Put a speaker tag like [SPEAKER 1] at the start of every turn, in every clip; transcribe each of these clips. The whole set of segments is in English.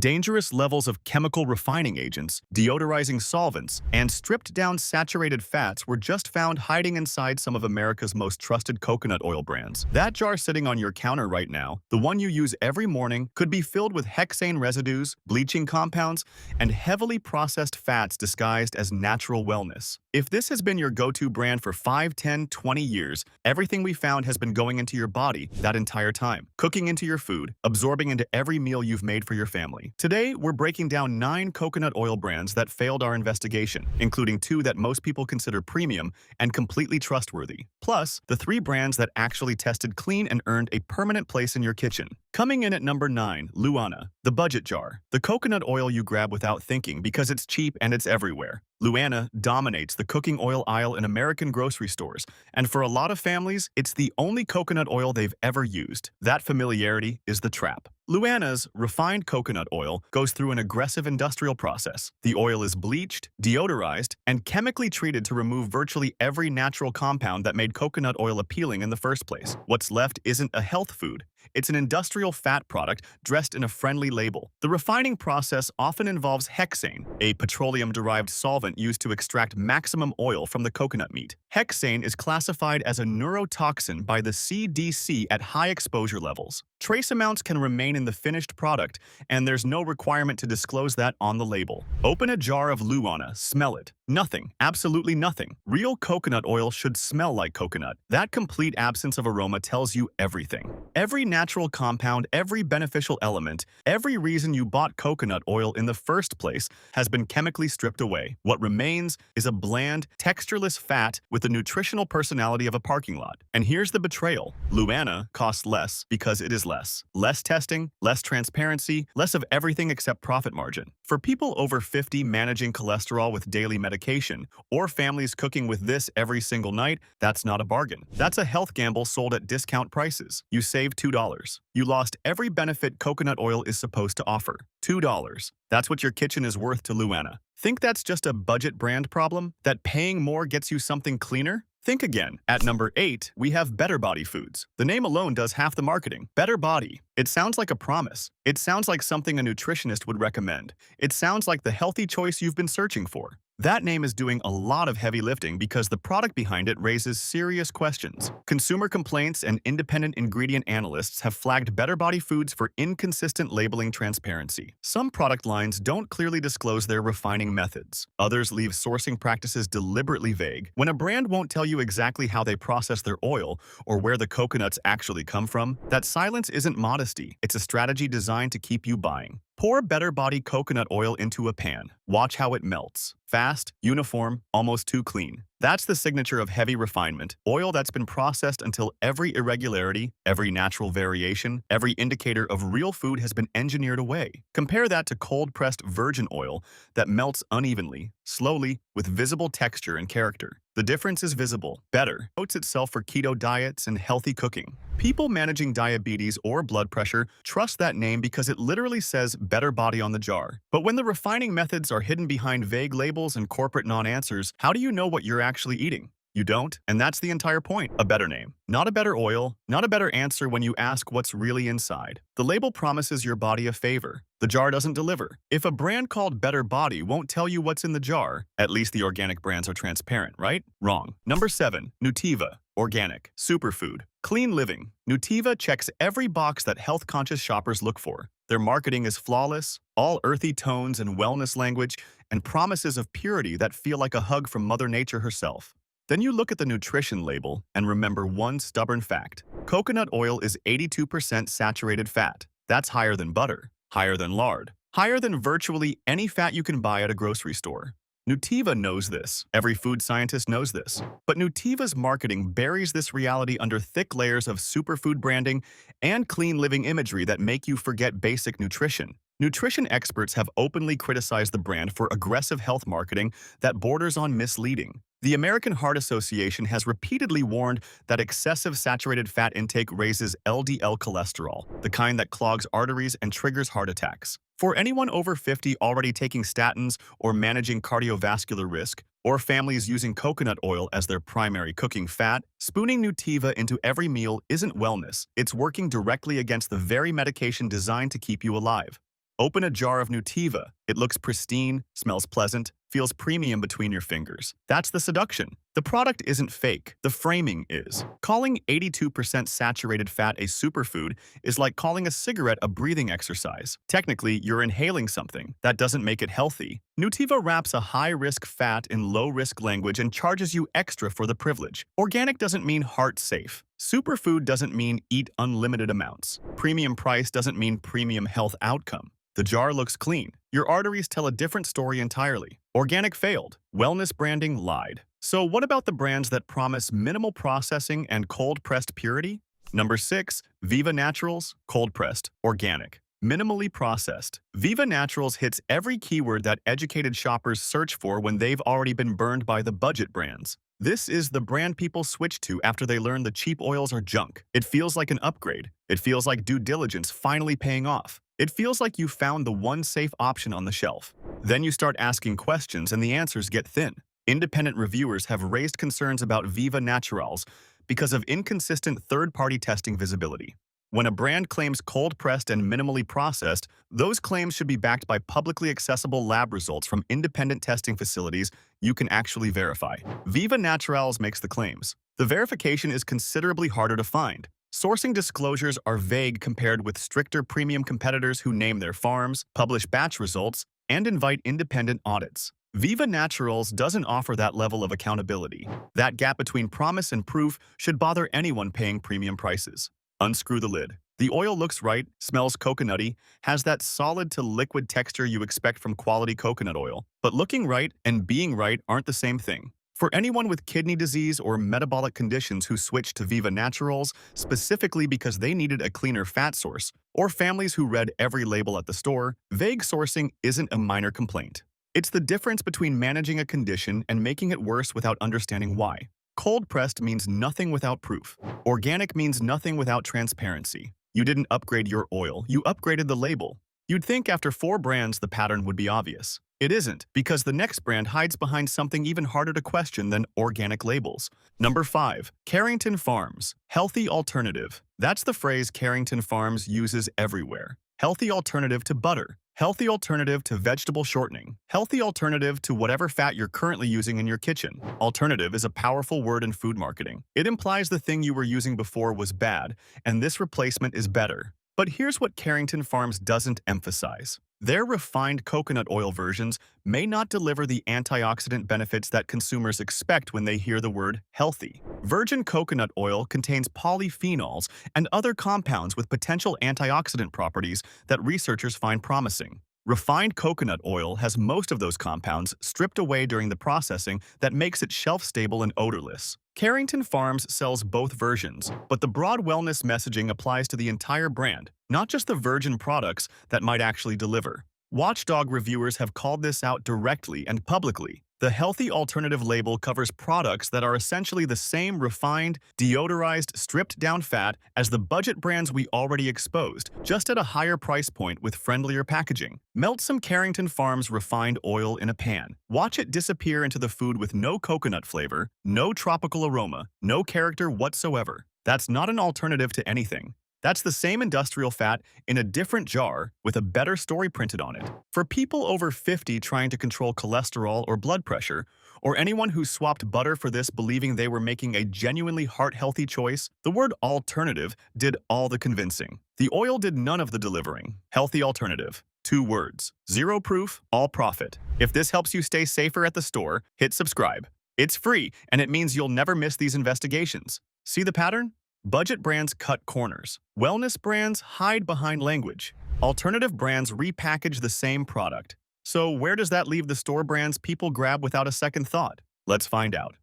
[SPEAKER 1] Dangerous levels of chemical refining agents, deodorizing solvents, and stripped-down saturated fats were just found hiding inside some of America's most trusted coconut oil brands. That jar sitting on your counter right now, the one you use every morning, could be filled with hexane residues, bleaching compounds, and heavily processed fats disguised as natural wellness. If this has been your go-to brand for 5, 10, 20 years, everything we found has been going into your body that entire time, cooking into your food, absorbing into every meal you've made for your family. Today, we're breaking down 9 coconut oil brands that failed our investigation, including 2 that most people consider premium and completely trustworthy, plus the 3 brands that actually tested clean and earned a permanent place in your kitchen. Coming in at number 9, Luana, the budget jar. The coconut oil you grab without thinking because it's cheap and it's everywhere. Luana dominates the cooking oil aisle in American grocery stores, and for a lot of families, it's the only coconut oil they've ever used. That familiarity is the trap. Luana's refined coconut oil goes through an aggressive industrial process. The oil is bleached, deodorized, and chemically treated to remove virtually every natural compound that made coconut oil appealing in the first place. What's left isn't a health food. It's an industrial fat product dressed in a friendly label. The refining process often involves hexane, a petroleum-derived solvent used to extract maximum oil from the coconut meat. Hexane is classified as a neurotoxin by the CDC at high exposure levels. Trace amounts can remain in the finished product, and there's no requirement to disclose that on the label. Open a jar of Luana, smell it. Nothing, absolutely nothing. Real coconut oil should smell like coconut. That complete absence of aroma tells you everything. Every natural compound, every beneficial element, every reason you bought coconut oil in the first place has been chemically stripped away. What remains is a bland, textureless fat with the nutritional personality of a parking lot. And here's the betrayal. Luana costs less because it is less. Less testing, less transparency, less of everything except profit margin. For people over 50 managing cholesterol with daily medication, or families cooking with this every single night, that's not a bargain. That's a health gamble sold at discount prices. You save $2. You lost every benefit coconut oil is supposed to offer. $2. That's what your kitchen is worth to Luana. Think that's just a budget brand problem? That paying more gets you something cleaner? Think again. At number 8, we have Better Body Foods. The name alone does half the marketing. Better Body. It sounds like a promise. It sounds like something a nutritionist would recommend. It sounds like the healthy choice you've been searching for. That name is doing a lot of heavy lifting because the product behind it raises serious questions. Consumer complaints and independent ingredient analysts have flagged Better Body Foods for inconsistent labeling transparency. Some product lines don't clearly disclose their refining methods. Others leave sourcing practices deliberately vague. When a brand won't tell you exactly how they process their oil or where the coconuts actually come from, that silence isn't modesty. It's a strategy designed to keep you buying. Pour Better Body coconut oil into a pan. Watch how it melts. Fast, uniform, almost too clean. That's the signature of heavy refinement. Oil that's been processed until every irregularity, every natural variation, every indicator of real food has been engineered away. Compare that to cold-pressed virgin oil that melts unevenly, slowly, with visible texture and character. The difference is visible. Better promotes itself for keto diets and healthy cooking. People managing diabetes or blood pressure trust that name because it literally says Better Body on the jar. But when the refining methods are hidden behind vague labels and corporate non-answers, how do you know what you're actually eating? You don't, and that's the entire point. A better name. Not a better oil, not a better answer when you ask what's really inside. The label promises your body a favor. The jar doesn't deliver. If a brand called Better Body won't tell you what's in the jar, at least the organic brands are transparent, right? Wrong. Number 7, Nutiva. Organic. Superfood. Clean living. Nutiva checks every box that health-conscious shoppers look for. Their marketing is flawless, all earthy tones and wellness language, and promises of purity that feel like a hug from Mother Nature herself. Then you look at the nutrition label and remember one stubborn fact. Coconut oil is 82% saturated fat. That's higher than butter, higher than lard, higher than virtually any fat you can buy at a grocery store. Nutiva knows this. Every food scientist knows this. But Nutiva's marketing buries this reality under thick layers of superfood branding and clean living imagery that make you forget basic nutrition. Nutrition experts have openly criticized the brand for aggressive health marketing that borders on misleading. The American Heart Association has repeatedly warned that excessive saturated fat intake raises LDL cholesterol, the kind that clogs arteries and triggers heart attacks. For anyone over 50 already taking statins or managing cardiovascular risk, or families using coconut oil as their primary cooking fat, spooning Nutiva into every meal isn't wellness. It's working directly against the very medication designed to keep you alive. Open a jar of Nutiva. It looks pristine, smells pleasant, feels premium between your fingers. That's the seduction. The product isn't fake, the framing is. Calling 82% saturated fat a superfood is like calling a cigarette a breathing exercise. Technically, you're inhaling something. That doesn't make it healthy. Nutiva wraps a high-risk fat in low-risk language and charges you extra for the privilege. Organic doesn't mean heart-safe. Superfood doesn't mean eat unlimited amounts. Premium price doesn't mean premium health outcome. The jar looks clean. Your arteries tell a different story entirely. Organic failed. Wellness branding lied. So what about the brands that promise minimal processing and cold-pressed purity? Number 6. Viva Naturals, cold-pressed, organic. Minimally processed. Viva Naturals hits every keyword that educated shoppers search for when they've already been burned by the budget brands. This is the brand people switch to after they learn the cheap oils are junk. It feels like an upgrade. It feels like due diligence finally paying off. It feels like you found the one safe option on the shelf. Then you start asking questions and the answers get thin. Independent reviewers have raised concerns about Viva Naturals because of inconsistent third-party testing visibility. When a brand claims cold-pressed and minimally processed, those claims should be backed by publicly accessible lab results from independent testing facilities you can actually verify. Viva Naturals makes the claims. The verification is considerably harder to find. Sourcing disclosures are vague compared with stricter premium competitors who name their farms, publish batch results, and invite independent audits. Viva Naturals doesn't offer that level of accountability. That gap between promise and proof should bother anyone paying premium prices. Unscrew the lid. The oil looks right, smells coconutty, has that solid to liquid texture you expect from quality coconut oil. But looking right and being right aren't the same thing. For anyone with kidney disease or metabolic conditions who switched to Viva Naturals specifically because they needed a cleaner fat source, or families who read every label at the store, vague sourcing isn't a minor complaint. It's the difference between managing a condition and making it worse without understanding why. Cold-pressed means nothing without proof. Organic means nothing without transparency. You didn't upgrade your oil, you upgraded the label. You'd think after 4 brands the pattern would be obvious. It isn't, because the next brand hides behind something even harder to question than organic labels. Number 5. Carrington Farms. Healthy alternative. That's the phrase Carrington Farms uses everywhere. Healthy alternative to butter. Healthy alternative to vegetable shortening. Healthy alternative to whatever fat you're currently using in your kitchen. Alternative is a powerful word in food marketing. It implies the thing you were using before was bad, and this replacement is better. But here's what Carrington Farms doesn't emphasize. Their refined coconut oil versions may not deliver the antioxidant benefits that consumers expect when they hear the word healthy. Virgin coconut oil contains polyphenols and other compounds with potential antioxidant properties that researchers find promising. Refined coconut oil has most of those compounds stripped away during the processing that makes it shelf-stable and odorless. Carrington Farms sells both versions, but the broad wellness messaging applies to the entire brand, not just the virgin products that might actually deliver. Watchdog reviewers have called this out directly and publicly. The healthy alternative label covers products that are essentially the same refined, deodorized, stripped-down fat as the budget brands we already exposed, just at a higher price point with friendlier packaging. Melt some Carrington Farms refined oil in a pan. Watch it disappear into the food with no coconut flavor, no tropical aroma, no character whatsoever. That's not an alternative to anything. That's the same industrial fat in a different jar with a better story printed on it. For people over 50 trying to control cholesterol or blood pressure, or anyone who swapped butter for this believing they were making a genuinely heart-healthy choice, the word alternative did all the convincing. The oil did none of the delivering. Healthy alternative. 2 words. 0 proof, all profit. If this helps you stay safer at the store, hit subscribe. It's free, and it means you'll never miss these investigations. See the pattern? Budget brands cut corners. Wellness brands hide behind language. Alternative brands repackage the same product. So where does that leave the store brands people grab without a second thought? Let's find out.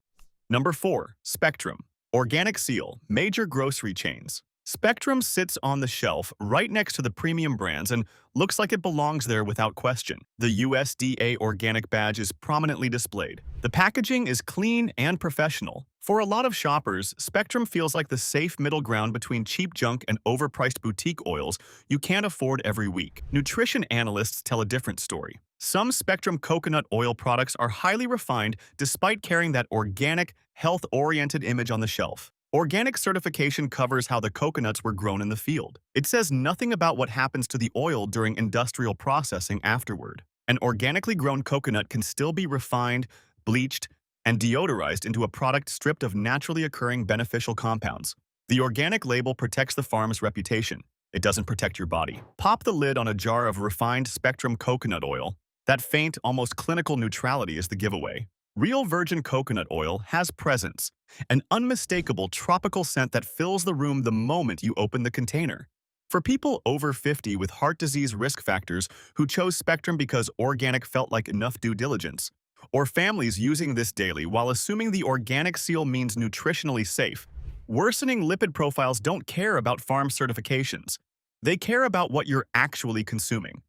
[SPEAKER 1] Number 4. Spectrum. Organic seal, major grocery chains. Spectrum sits on the shelf right next to the premium brands and looks like it belongs there without question. The USDA organic badge is prominently displayed. The packaging is clean and professional. For a lot of shoppers, Spectrum feels like the safe middle ground between cheap junk and overpriced boutique oils you can't afford every week. Nutrition analysts tell a different story. Some Spectrum coconut oil products are highly refined despite carrying that organic, health-oriented image on the shelf. Organic certification covers how the coconuts were grown in the field. It says nothing about what happens to the oil during industrial processing afterward. An organically grown coconut can still be refined, bleached, and deodorized into a product stripped of naturally occurring beneficial compounds. The organic label protects the farm's reputation. It doesn't protect your body. Pop the lid on a jar of refined spectrum coconut oil. That faint, almost clinical neutrality is the giveaway. Real virgin coconut oil has presence, an unmistakable tropical scent that fills the room the moment you open the container. For people over 50 with heart disease risk factors who chose Spectrum because organic felt like enough due diligence, or families using this daily while assuming the organic seal means nutritionally safe, worsening lipid profiles don't care about farm certifications. They care about what you're actually consuming.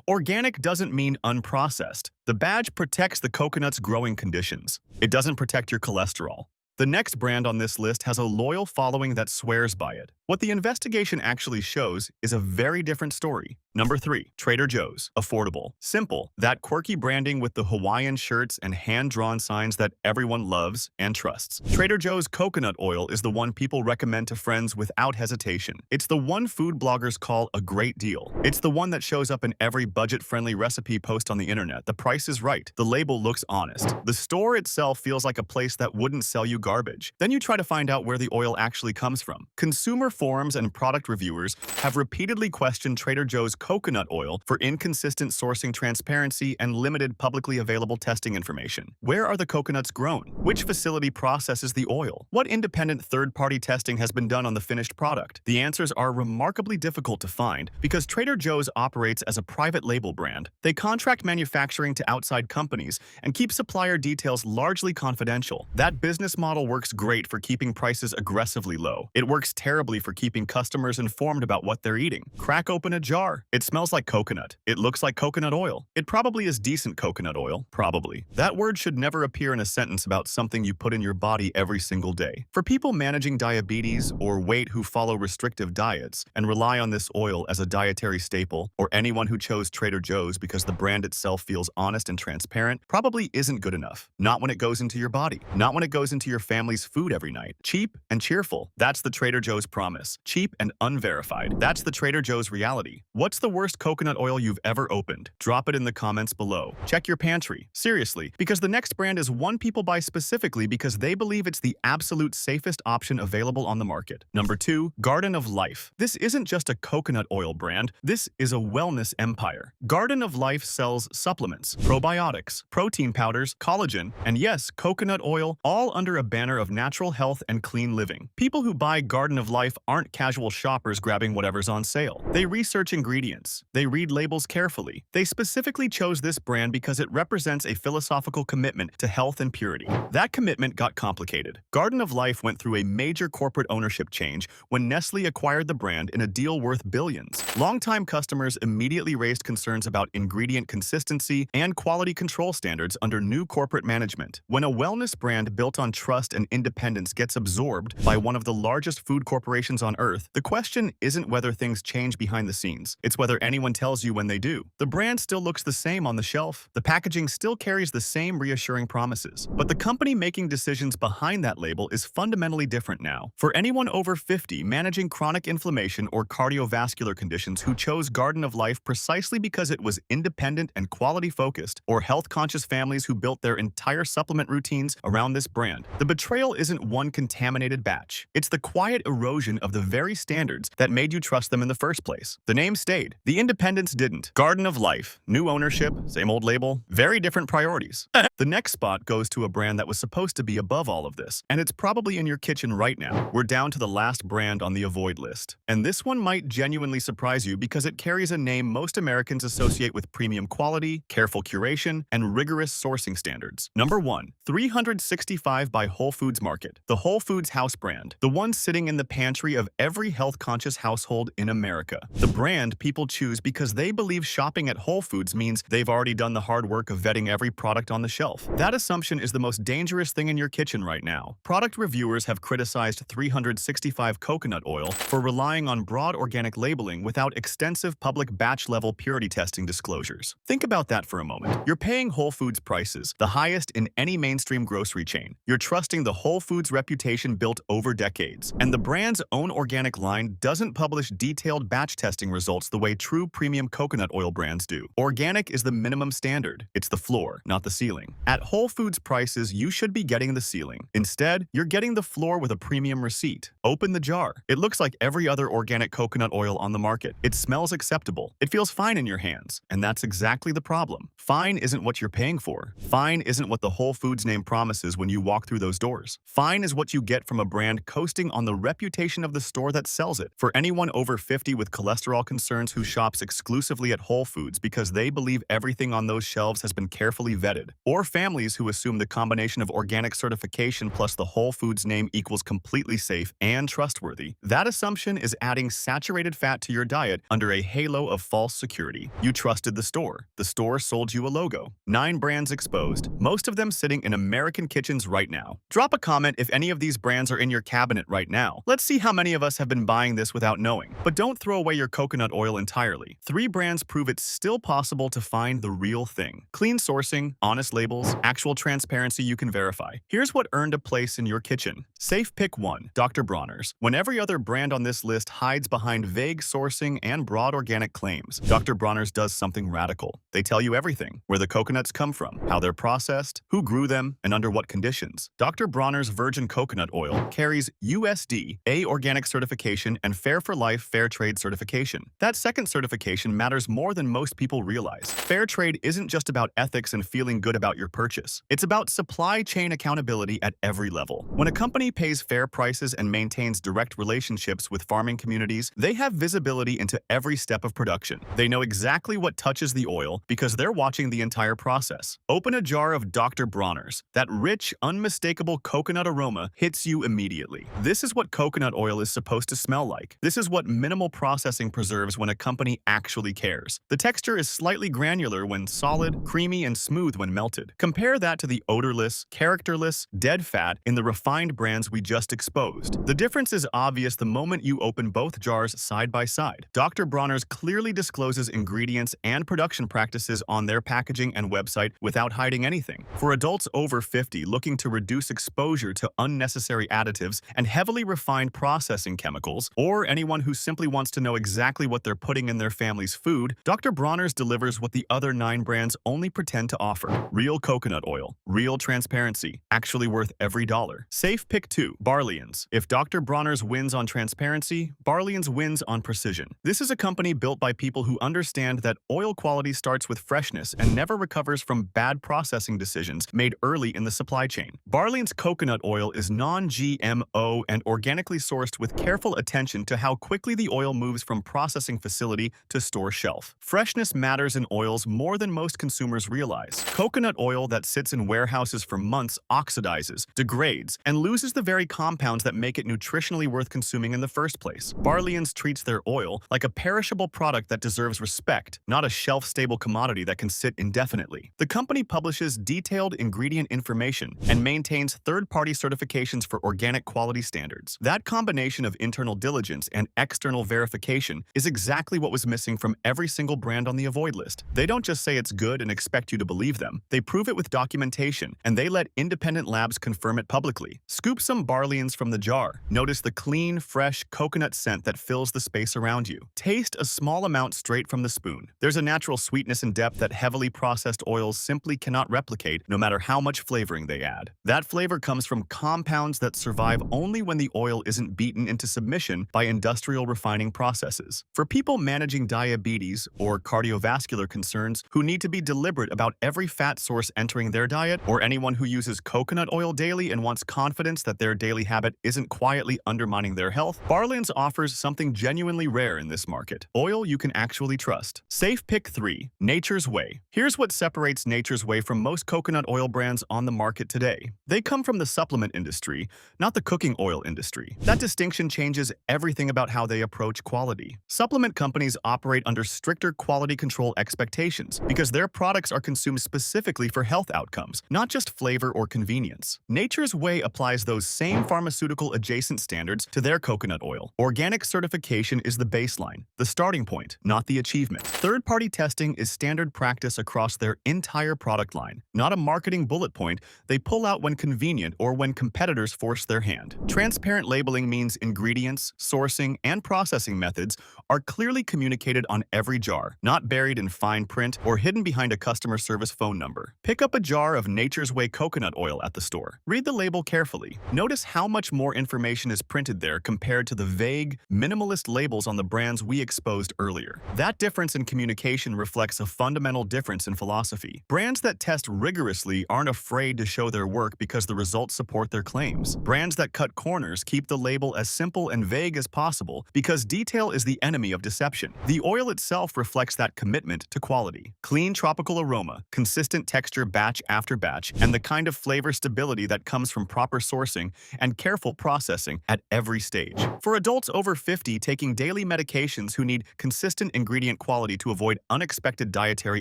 [SPEAKER 1] Organic doesn't mean unprocessed. The badge protects the coconut's growing conditions. It doesn't protect your cholesterol. The next brand on this list has a loyal following that swears by it. What the investigation actually shows is a very different story. Number 3. Trader Joe's. Affordable. Simple. That quirky branding with the Hawaiian shirts and hand-drawn signs that everyone loves and trusts. Trader Joe's coconut oil is the one people recommend to friends without hesitation. It's the one food bloggers call a great deal. It's the one that shows up in every budget-friendly recipe post on the internet. The price is right. The label looks honest. The store itself feels like a place that wouldn't sell you garbage. Then you try to find out where the oil actually comes from. Consumer forums and product reviewers have repeatedly questioned Trader Joe's coconut oil for inconsistent sourcing transparency and limited publicly available testing information. Where are the coconuts grown? Which facility processes the oil? What independent third-party testing has been done on the finished product? The answers are remarkably difficult to find because Trader Joe's operates as a private label brand. They contract manufacturing to outside companies and keep supplier details largely confidential. That business model works great for keeping prices aggressively low. It works terribly for keeping customers informed about what they're eating. Crack open a jar. It smells like coconut. It looks like coconut oil. It probably is decent coconut oil. Probably. That word should never appear in a sentence about something you put in your body every single day. For people managing diabetes or weight who follow restrictive diets and rely on this oil as a dietary staple, or anyone who chose Trader Joe's because the brand itself feels honest and transparent, probably isn't good enough. Not when it goes into your body. Not when it goes into your family's food every night. Cheap and cheerful. That's the Trader Joe's promise. Cheap and unverified. That's the Trader Joe's reality. What's the worst coconut oil you've ever opened? Drop it in the comments below. Check your pantry. Seriously, because the next brand is one people buy specifically because they believe it's the absolute safest option available on the market. Number 2. Garden of Life. This isn't just a coconut oil brand. This is a wellness empire. Garden of Life sells supplements, probiotics, protein powders, collagen, and yes, coconut oil, all under a banner of natural health and clean living. People who buy Garden of Life aren't casual shoppers grabbing whatever's on sale. They research ingredients. They read labels carefully. They specifically chose this brand because it represents a philosophical commitment to health and purity. That commitment got complicated. Garden of Life went through a major corporate ownership change when Nestle acquired the brand in a deal worth billions. Longtime customers immediately raised concerns about ingredient consistency and quality control standards under new corporate management. When a wellness brand built on trust and independence gets absorbed by one of the largest food corporations on earth, the question isn't whether things change behind the scenes. It's whether anyone tells you when they do. The brand still looks the same on the shelf. The packaging still carries the same reassuring promises. But the company making decisions behind that label is fundamentally different now. For anyone over 50 managing chronic inflammation or cardiovascular conditions who chose Garden of Life precisely because it was independent and quality-focused, or health-conscious families who built their entire supplement routines around this brand, the betrayal isn't one contaminated batch. It's the quiet erosion of the very standards that made you trust them in the first place. The name stayed. The independence didn't. Garden of Life. New ownership, same old label, very different priorities. The next spot goes to a brand that was supposed to be above all of this, and it's probably in your kitchen right now. We're down to the last brand on the avoid list. And this one might genuinely surprise you because it carries a name most Americans associate with premium quality, careful curation, and rigorous sourcing standards. Number 1. 365 by Whole Foods Market. The Whole Foods house brand. The one sitting in the pantry of every health-conscious household in America. The brand people people choose because they believe shopping at Whole Foods means they've already done the hard work of vetting every product on the shelf. That assumption is the most dangerous thing in your kitchen right now. Product reviewers have criticized 365 coconut oil for relying on broad organic labeling without extensive public batch-level purity testing disclosures. Think about that for a moment. You're paying Whole Foods prices, the highest in any mainstream grocery chain. You're trusting the Whole Foods reputation built over decades. And the brand's own organic line doesn't publish detailed batch testing results the way true premium coconut oil brands do. Organic is the minimum standard. It's the floor, not the ceiling. At Whole Foods prices, you should be getting the ceiling. Instead, you're getting the floor with a premium receipt. Open the jar. It looks like every other organic coconut oil on the market. It smells acceptable. It feels fine in your hands. And that's exactly the problem. Fine isn't what you're paying for. Fine isn't what the Whole Foods name promises when you walk through those doors. Fine is what you get from a brand coasting on the reputation of the store that sells it. For anyone over 50 with cholesterol concerns who shops exclusively at Whole Foods because they believe everything on those shelves has been carefully vetted, or families who assume the combination of organic certification plus the Whole Foods name equals completely safe and trustworthy, that assumption is adding saturated fat to your diet under a halo of false security. You trusted the store. The store sold you a logo. 9 brands exposed, most of them sitting in American kitchens right now. Drop a comment if any of these brands are in your cabinet right now. Let's see how many of us have been buying this without knowing. But don't throw away your coconut oil entirely. 3 brands prove it's still possible to find the real thing. Clean sourcing, honest labels, actual transparency you can verify. Here's what earned a place in your kitchen. Safe pick 1, Dr. Bronner's. When every other brand on this list hides behind vague sourcing and broad organic claims, Dr. Bronner's does something radical. They tell you everything: where the coconuts come from, how they're processed, who grew them, and under what conditions. Dr. Bronner's virgin coconut oil carries USD A organic certification and Fair for Life Fair Trade certification. That second certification matters more than most people realize. Fair trade isn't just about ethics and feeling good about your purchase. It's about supply chain accountability at every level. When a company pays fair prices and maintains direct relationships with farming communities, they have visibility into every step of production. They know exactly what touches the oil because they're watching the entire process. Open a jar of Dr. Bronner's. That rich, unmistakable coconut aroma hits you immediately. This is what coconut oil is supposed to smell like. This is what minimal processing preserves when a company actually cares. The texture is slightly granular when solid, creamy, and smooth when melted. Compare that to the odorless, characterless, dead fat in the refined brands we just exposed. The difference is obvious the moment you open both jars side by side. Dr. Bronner's clearly discloses ingredients and production practices on their packaging and website without hiding anything. For adults over 50 looking to reduce exposure to unnecessary additives and heavily refined processing chemicals, or anyone who simply wants to know exactly what they're putting in their family's food, Dr. Bronner's delivers what the other 9 brands only pretend to offer: real coconut oil, real transparency, actually worth every dollar. Safe pick 2, Barlean's. If Dr. Bronner's wins on transparency, Barlean's wins on precision. This is a company built by people who understand that oil quality starts with freshness and never recovers from bad processing decisions made early in the supply chain. Barlean's coconut oil is non-GMO and organically sourced with careful attention to how quickly the oil moves from processing facility to store shelf. Freshness matters in oils more than most consumers realize. Coconut oil that sits in warehouses for months oxidizes, degrades, and loses the very compounds that make it nutritionally worth consuming in the first place. Barlean's treats their oil like a perishable product that deserves respect, not a shelf-stable commodity that can sit indefinitely. The company publishes detailed ingredient information and maintains third-party certifications for organic quality standards. That combination of internal diligence and external verification is exactly what was missing from every single brand on the avoid list. They don't just say it's good and expect you to believe them. They prove it with documentation, and they let independent labs confirm it publicly. Scoop some Barlean's from the jar. Notice the clean, fresh coconut scent that fills the space around you. Taste a small amount straight from the spoon. There's a natural sweetness and depth that heavily processed oils simply cannot replicate, no matter how much flavoring they add. That flavor comes from compounds that survive only when the oil isn't beaten into submission by industrial refining processes. For people managing diabetes or cardiovascular concerns who need to be deliberate about every fat source entering their diet, or anyone who uses coconut oil daily and wants confidence that their daily habit isn't quietly undermining their health, Barlean's offers something genuinely rare in this market: oil you can actually trust. Safe pick 3, Nature's Way. Here's what separates Nature's Way from most coconut oil brands on the market today. They come from the supplement industry, not the cooking oil industry. That distinction changes everything about how they approach quality. Supplement companies companies operate under stricter quality control expectations because their products are consumed specifically for health outcomes, not just flavor or convenience. Nature's Way applies those same pharmaceutical adjacent standards to their coconut oil. Organic certification is the baseline, the starting point, not the achievement. Third-party testing is standard practice across their entire product line, not a marketing bullet point they pull out when convenient or when competitors force their hand. Transparent labeling means ingredients, sourcing, and processing methods are clearly communicated on every jar, not buried in fine print or hidden behind a customer service phone number. Pick up a jar of Nature's Way coconut oil at the store. Read the label carefully. Notice how much more information is printed there compared to the vague, minimalist labels on the brands we exposed earlier. That difference in communication reflects a fundamental difference in philosophy. Brands that test rigorously aren't afraid to show their work because the results support their claims. Brands that cut corners keep the label as simple and vague as possible because detail is the enemy of deception. The oil itself reflects that commitment to quality. Clean tropical aroma, consistent texture batch after batch, and the kind of flavor stability that comes from proper sourcing and careful processing at every stage. For adults over 50 taking daily medications who need consistent ingredient quality to avoid unexpected dietary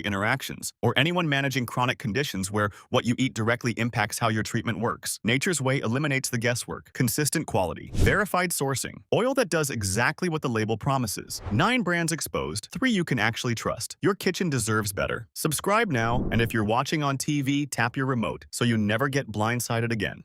[SPEAKER 1] interactions, or anyone managing chronic conditions where what you eat directly impacts how your treatment works, Nature's Way eliminates the guesswork. Consistent quality. Verified sourcing. Oil that does exactly what the label promises. 9 brands exposed, 3 you can actually trust. Your kitchen deserves better. Subscribe now, and if you're watching on TV, tap your remote so you never get blindsided again.